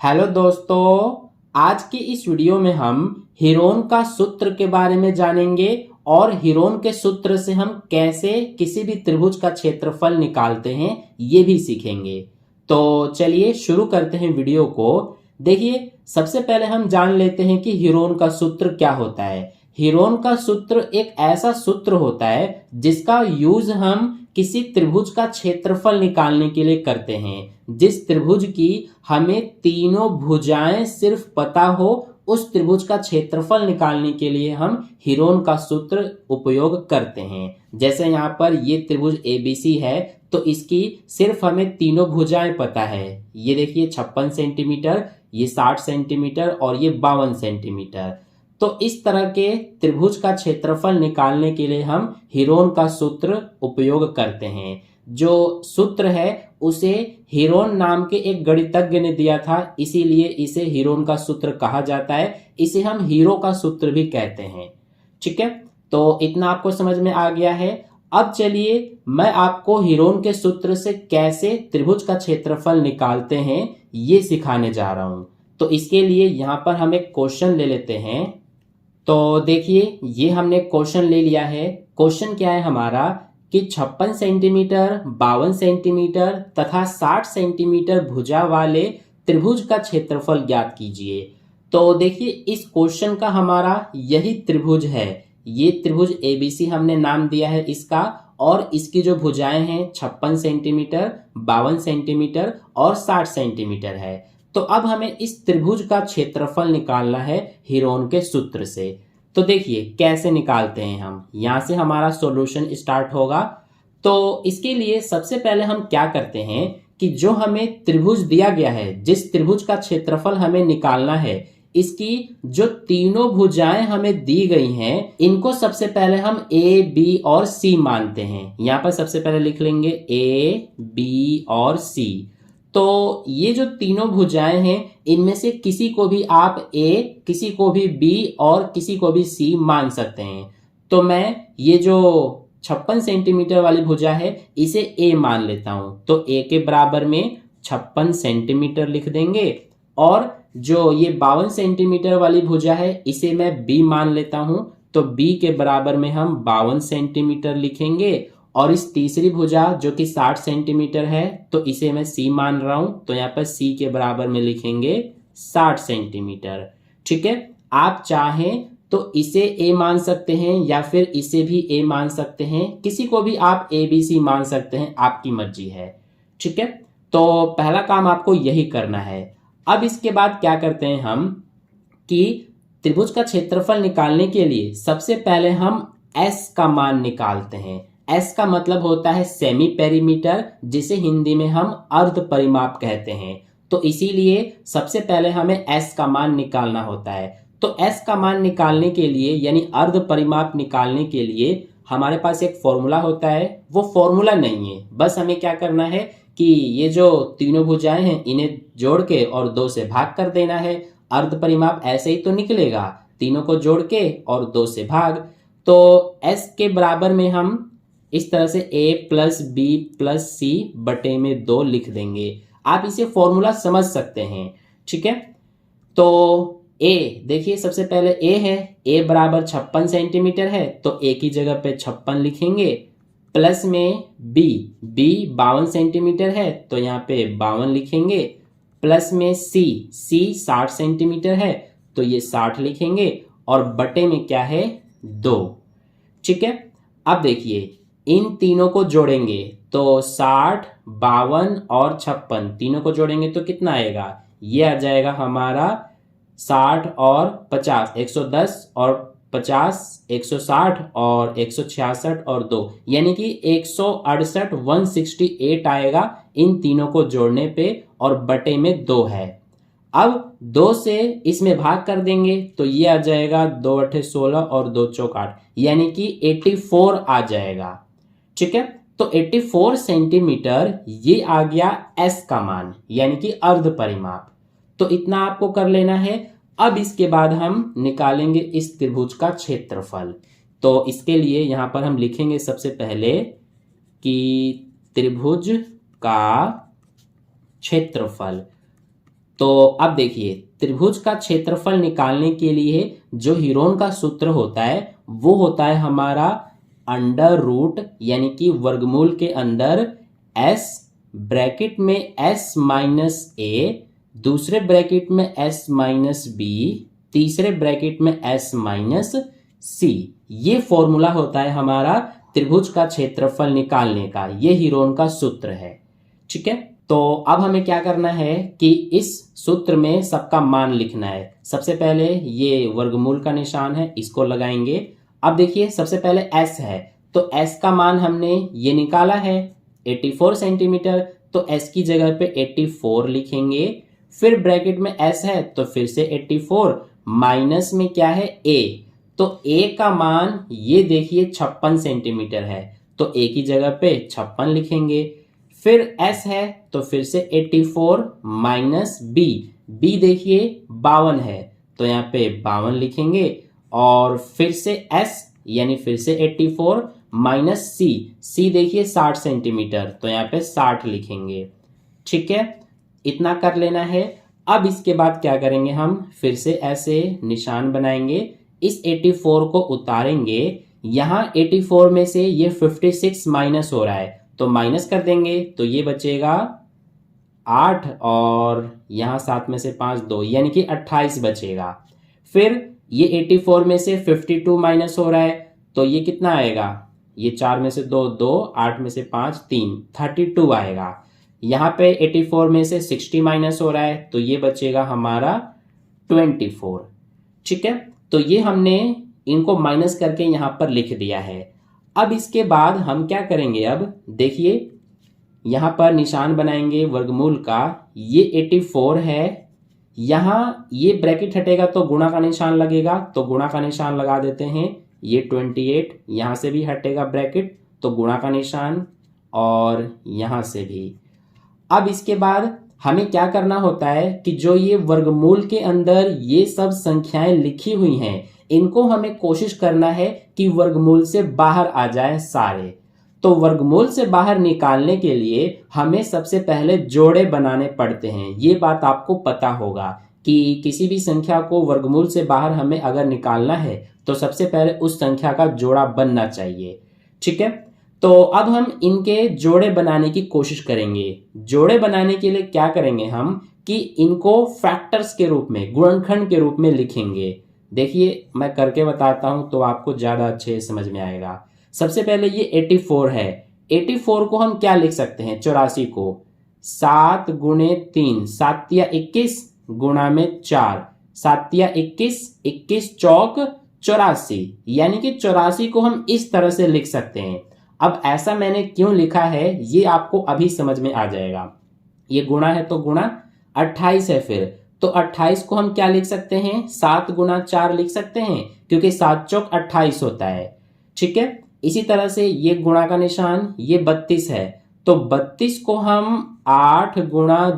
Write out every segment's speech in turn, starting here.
Hello दोस्तों, आज की इस वीडियो में हम हीरोन का सूत्र के बारे में जानेंगे और हीरोन के सूत्र से हम कैसे किसी भी त्रिभुज का क्षेत्रफल निकालते हैं ये भी सीखेंगे। तो चलिए शुरू करते हैं वीडियो को। देखिए, सबसे पहले हम जान लेते हैं कि हीरोन का सूत्र क्या होता है। हीरोन का सूत्र एक ऐसा सूत्र होता है जिसका यूज हम किसी त्रिभुज का क्षेत्रफल निकालने के लिए करते हैं। जिस त्रिभुज की हमें तीनों भुजाएं सिर्फ पता हो, उस त्रिभुज का क्षेत्रफल निकालने के लिए हम हीरोन का सूत्र उपयोग करते हैं। जैसे यहाँ पर ये त्रिभुज एबीसी है, तो इसकी सिर्फ हमें तीनों भुजाएं पता है। ये देखिए 56 सेंटीमीटर, ये 60 सेंटीमीटर और ये 52 सेंटीमीटर। तो इस तरह के त्रिभुज का क्षेत्रफल निकालने के लिए हम हीरोन का सूत्र उपयोग करते हैं। जो सूत्र है उसे हीरोन नाम के एक गणितज्ञ ने दिया था, इसीलिए इसे हीरोन का सूत्र कहा जाता है। इसे हम हीरो का सूत्र भी कहते हैं। ठीक है, तो इतना आपको समझ में आ गया है। अब चलिए मैं आपको हीरोन के सूत्र से कैसे त्रिभुज का क्षेत्रफल निकालते हैं ये सिखाने जा रहा हूं। तो इसके लिए यहां पर हम एक क्वेश्चन ले लेते हैं। तो देखिए, ये हमने क्वेश्चन ले लिया है। क्वेश्चन क्या है हमारा कि 56 सेंटीमीटर, 52 सेंटीमीटर तथा 60 सेंटीमीटर भुजा वाले त्रिभुज का क्षेत्रफल ज्ञात कीजिए। तो देखिए, इस क्वेश्चन का हमारा यही त्रिभुज है। ये त्रिभुज एबीसी हमने नाम दिया है इसका, और इसकी जो भुजाएं हैं 56 सेंटीमीटर, 52 सेंटीमीटर और 60 सेंटीमीटर है। तो अब हमें इस त्रिभुज का क्षेत्रफल निकालना है हीरोन के सूत्र से। तो देखिए कैसे निकालते हैं हम। यहां से हमारा सॉल्यूशन स्टार्ट होगा। तो इसके लिए सबसे पहले हम क्या करते हैं कि जो हमें त्रिभुज दिया गया है, जिस त्रिभुज का क्षेत्रफल हमें निकालना है, इसकी जो तीनों भुजाएं हमें दी गई हैं, इनको सबसे पहले हम ए, बी और सी मानते हैं। यहां पर सबसे पहले लिख लेंगे ए, बी और सी। तो ये जो तीनों भुजाएं हैं, इनमें से किसी को भी आप ए, किसी को भी बी और किसी को भी सी मान सकते हैं। तो मैं ये जो 56 सेंटीमीटर वाली भुजा है इसे ए मान लेता हूं। तो ए के बराबर में 56 सेंटीमीटर लिख देंगे, और जो ये 52 सेंटीमीटर वाली भुजा है इसे मैं बी मान लेता हूं। तो बी के बराबर में हम 52 सेंटीमीटर लिखेंगे, और इस तीसरी भुजा जो कि 60 सेंटीमीटर है, तो इसे मैं सी मान रहा हूं। तो यहाँ पर सी के बराबर में लिखेंगे 60 सेंटीमीटर। ठीक है, आप चाहें तो इसे ए मान सकते हैं या फिर इसे भी ए मान सकते हैं। किसी को भी आप ए बी सी मान सकते हैं, आपकी मर्जी है। ठीक है, तो पहला काम आपको यही करना है। अब इसके बाद क्या करते हैं हम कि त्रिभुज का क्षेत्रफल निकालने के लिए सबसे पहले हम एस का मान निकालते हैं। एस का मतलब होता है सेमी पेरीमीटर, जिसे हिंदी में हम अर्ध परिमाप कहते हैं। तो इसीलिए सबसे पहले हमें एस का मान निकालना होता है। तो एस का मान निकालने के लिए यानी अर्ध परिमाप निकालने के लिए हमारे पास एक फॉर्मूला होता है। वो फॉर्मूला नहीं है, बस हमें क्या करना है कि ये जो तीनों भुजाएं हैं इन्हें जोड़ के और 2 से भाग कर देना है। अर्ध परिमाप ऐसे ही तो निकलेगा, तीनों को जोड़ के और 2 से भाग। तो एस के बराबर में हम इस तरह से a प्लस बी प्लस सी बटे में 2 लिख देंगे। आप इसे फॉर्मूला समझ सकते हैं। ठीक है, तो a देखिए, सबसे पहले a है, a बराबर 56 सेंटीमीटर है, तो a की जगह पे 56 लिखेंगे। प्लस में b 52 सेंटीमीटर है, तो यहाँ पे 52 लिखेंगे। प्लस में c 60 सेंटीमीटर है, तो ये 60 लिखेंगे, और बटे में क्या है 2। ठीक है, अब देखिए इन तीनों को जोड़ेंगे तो 60, 52 और 56 तीनों को जोड़ेंगे तो कितना आएगा, ये आ जाएगा हमारा 60 और 50, 110 और 50, 160 और 166 और 2, यानी कि 168, 168 आएगा इन तीनों को जोड़ने पे, और बटे में 2 है। अब 2 से इसमें भाग कर देंगे तो ये आ जाएगा 2 8 16 और 2 चौक 8, यानी कि 84 आ जाएगा। ठीक है, तो 84 सेंटीमीटर ये आ गया एस का मान, यानी कि अर्ध परिमाप। तो इतना आपको कर लेना है। अब इसके बाद हम निकालेंगे इस त्रिभुज का क्षेत्रफल। तो इसके लिए यहां पर हम लिखेंगे सबसे पहले कि त्रिभुज का क्षेत्रफल। तो अब देखिए, त्रिभुज का क्षेत्रफल निकालने के लिए जो हीरोन का सूत्र होता है वो होता है हमारा अंडर रूट यानी कि वर्गमूल के अंदर s ब्रैकेट में s माइनस ए, दूसरे ब्रैकेट में s माइनस बी, तीसरे ब्रैकेट में s माइनस सी। ये फॉर्मूला होता है हमारा त्रिभुज का क्षेत्रफल निकालने का, ये हीरोन का सूत्र है। ठीक है, तो अब हमें क्या करना है कि इस सूत्र में सबका मान लिखना है। सबसे पहले ये वर्गमूल का निशान है, इसको लगाएंगे। अब देखिए, सबसे पहले s है, तो s का मान हमने ये निकाला है 84 सेंटीमीटर, तो s की जगह पे 84 लिखेंगे। फिर ब्रैकेट में s है तो फिर से 84, माइनस में क्या है a, तो a का मान ये देखिए 56 सेंटीमीटर है, तो a की जगह पे 56 लिखेंगे। फिर s है तो फिर से 84 माइनस b, b देखिए 52 है, तो यहाँ पे 52 लिखेंगे। और फिर से s यानी फिर से 84 माइनस c देखिए 60 सेंटीमीटर, तो यहाँ पे 60 लिखेंगे। ठीक है, इतना कर लेना है। अब इसके बाद क्या करेंगे, हम फिर से ऐसे निशान बनाएंगे, इस 84 को उतारेंगे। यहाँ 84 में से ये 56 माइनस हो रहा है, तो माइनस कर देंगे, तो ये बचेगा 8 और यहाँ 7 में से 5 2, यानी कि 28 बचेगा। फिर ये 84 में से 52 माइनस हो रहा है, तो ये कितना आएगा, ये 4 में से 2 2, 8 में से 5 3, 32 आएगा। यहाँ पे 84 में से 60 माइनस हो रहा है, तो ये बचेगा हमारा 24। ठीक है, तो ये हमने इनको माइनस करके यहाँ पर लिख दिया है। अब इसके बाद हम क्या करेंगे, अब देखिए यहाँ पर निशान बनाएंगे वर्गमूल का, ये 84 है, यहाँ ये ब्रैकेट हटेगा तो गुणा का निशान लगेगा, तो गुणा का निशान लगा देते हैं। ये 28, यहाँ से भी हटेगा ब्रैकेट तो गुणा का निशान, और यहाँ से भी। अब इसके बाद हमें क्या करना होता है कि जो ये वर्गमूल के अंदर ये सब संख्याएं लिखी हुई हैं, इनको हमें कोशिश करना है कि वर्गमूल से बाहर आ जाए सारे। तो वर्गमूल से बाहर निकालने के लिए हमें सबसे पहले जोड़े बनाने पड़ते हैं। ये बात आपको पता होगा कि किसी भी संख्या को वर्गमूल से बाहर हमें अगर निकालना है तो सबसे पहले उस संख्या का जोड़ा बनना चाहिए। ठीक है, तो अब हम इनके जोड़े बनाने की कोशिश करेंगे। जोड़े बनाने के लिए क्या करेंगे हम कि इनको फैक्टर्स के रूप में, गुणनखंड के रूप में लिखेंगे। देखिए मैं करके बताता हूं तो आपको ज्यादा अच्छे समझ में आएगा। सबसे पहले ये 84 है, 84 को हम क्या लिख सकते हैं, 84 को 7 गुणे 3, 7 या 21 गुणा में 4, 7 या 21, 21 चौक 84, यानी कि 84 को हम इस तरह से लिख सकते हैं। अब ऐसा मैंने क्यों लिखा है ये आपको अभी समझ में आ जाएगा। ये गुणा है तो गुणा, 28 है फिर, तो 28 को हम क्या लिख सकते हैं, 7 गुणा 4 लिख सकते हैं, क्योंकि 7 चौक 28 होता है। ठीक है, इसी तरह से ये गुणा का निशान, ये 32 है, तो 32 को हम 8 गुणा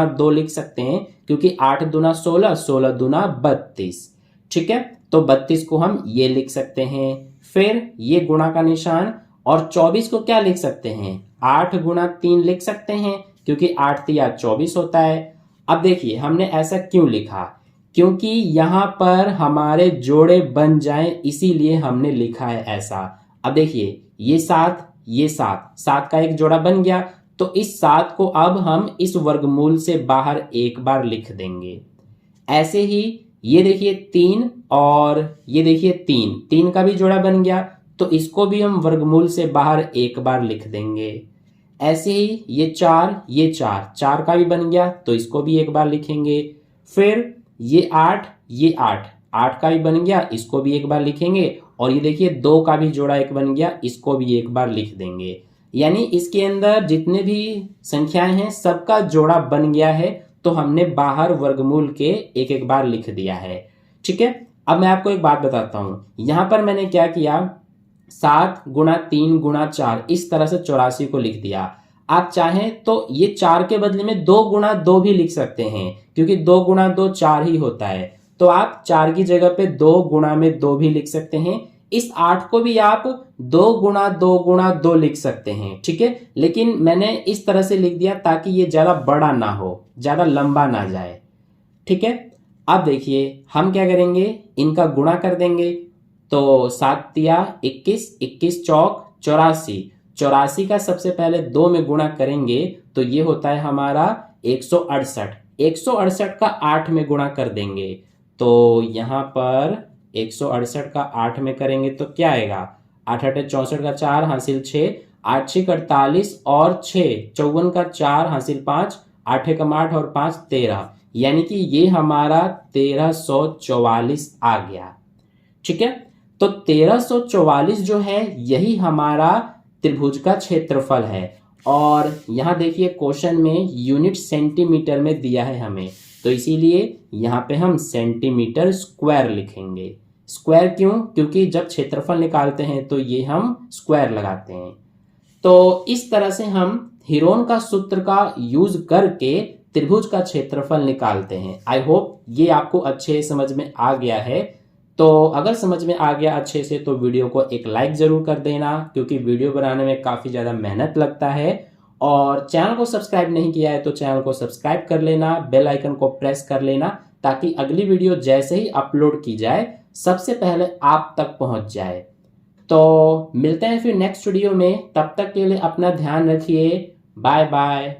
2 लिख सकते हैं, क्योंकि 8 दूना 16, 16 दूना 32। ठीक है, तो 32 को हम ये लिख सकते हैं। फिर ये गुणा का निशान, और 24 को क्या लिख सकते हैं, 8 गुणा 3 लिख सकते हैं, क्योंकि 8 तिया 24 होता है। अब देखिए हमने ऐसा क्यों लिखा, क्योंकि यहां पर हमारे जोड़े बन जाएं, इसीलिए हमने लिखा है ऐसा। अब देखिए ये 7, ये 7, 7 का एक जोड़ा बन गया, तो इस 7 को अब हम इस वर्गमूल से बाहर एक बार लिख देंगे। ऐसे ही ये देखिए 3 और ये देखिए 3, 3 का भी जोड़ा बन गया, तो इसको भी हम वर्गमूल से बाहर एक बार लिख देंगे। ऐसे ही ये 4, ये 4, 4 का भी बन गया, तो इसको भी एक बार लिखेंगे। फिर ये 8, ये 8, 8 का भी बन गया, इसको भी एक बार लिखेंगे। और ये देखिए 2 का भी जोड़ा एक बन गया, इसको भी एक बार लिख देंगे। यानी इसके अंदर जितने भी संख्याएं हैं सबका जोड़ा बन गया है, तो हमने बाहर वर्गमूल के एक एक बार लिख दिया है। ठीक है, अब मैं आपको एक बात बताता हूं, यहां पर मैंने क्या किया, 7 गुणा 3 गुणा 4, इस तरह से 84 को लिख दिया। आप चाहें तो ये 4 के बदले में 2 गुणा 2 भी लिख सकते हैं, क्योंकि 2 गुणा 2 4 ही होता है। तो आप 4 की जगह पे 2 गुणा में 2 भी लिख सकते हैं। इस 8 को भी आप 2 गुणा 2 गुणा 2 लिख सकते हैं, ठीक है। लेकिन मैंने इस तरह से लिख दिया ताकि ये ज्यादा बड़ा ना हो, ज्यादा लंबा ना जाए, ठीक है। अब देखिए हम क्या करेंगे, इनका गुणा कर देंगे। तो 7 तिया 21, 21 चौक 84, 84 का सबसे पहले 2 में गुणा करेंगे तो ये होता है हमारा 168। 168 का 8 में गुणा कर देंगे तो यहाँ पर 168 का 8 में करेंगे तो क्या आएगा, 8 8 64 का 4 हासिल 6, 8 6 48 और 6 54 का 4 हासिल 5, 8 एकम 8 और 5 13, यानी कि ये हमारा 1344 आ गया, ठीक है। तो 1344 जो है यही हमारा त्रिभुज का क्षेत्रफल है। और यहां देखिए क्वेश्चन में यूनिट सेंटीमीटर में दिया है हमें, तो इसीलिए यहां पे हम सेंटीमीटर स्क्वायर लिखेंगे। स्क्वायर क्यों, क्योंकि जब क्षेत्रफल निकालते हैं तो ये हम स्क्वायर लगाते हैं। तो इस तरह से हम हीरोन का सूत्र का यूज करके त्रिभुज का क्षेत्रफल निकालते हैं। आई होप ये आपको अच्छे समझ में आ गया है। तो अगर समझ में आ गया अच्छे से तो वीडियो को एक लाइक जरूर कर देना, क्योंकि वीडियो बनाने में काफी ज्यादा मेहनत लगता है। और चैनल को सब्सक्राइब नहीं किया है तो चैनल को सब्सक्राइब कर लेना, बेल आइकन को प्रेस कर लेना, ताकि अगली वीडियो जैसे ही अपलोड की जाए सबसे पहले आप तक पहुंच जाए। तो मिलते हैं फिर नेक्स्ट वीडियो में, तब तक के लिए अपना ध्यान रखिए। Bye bye.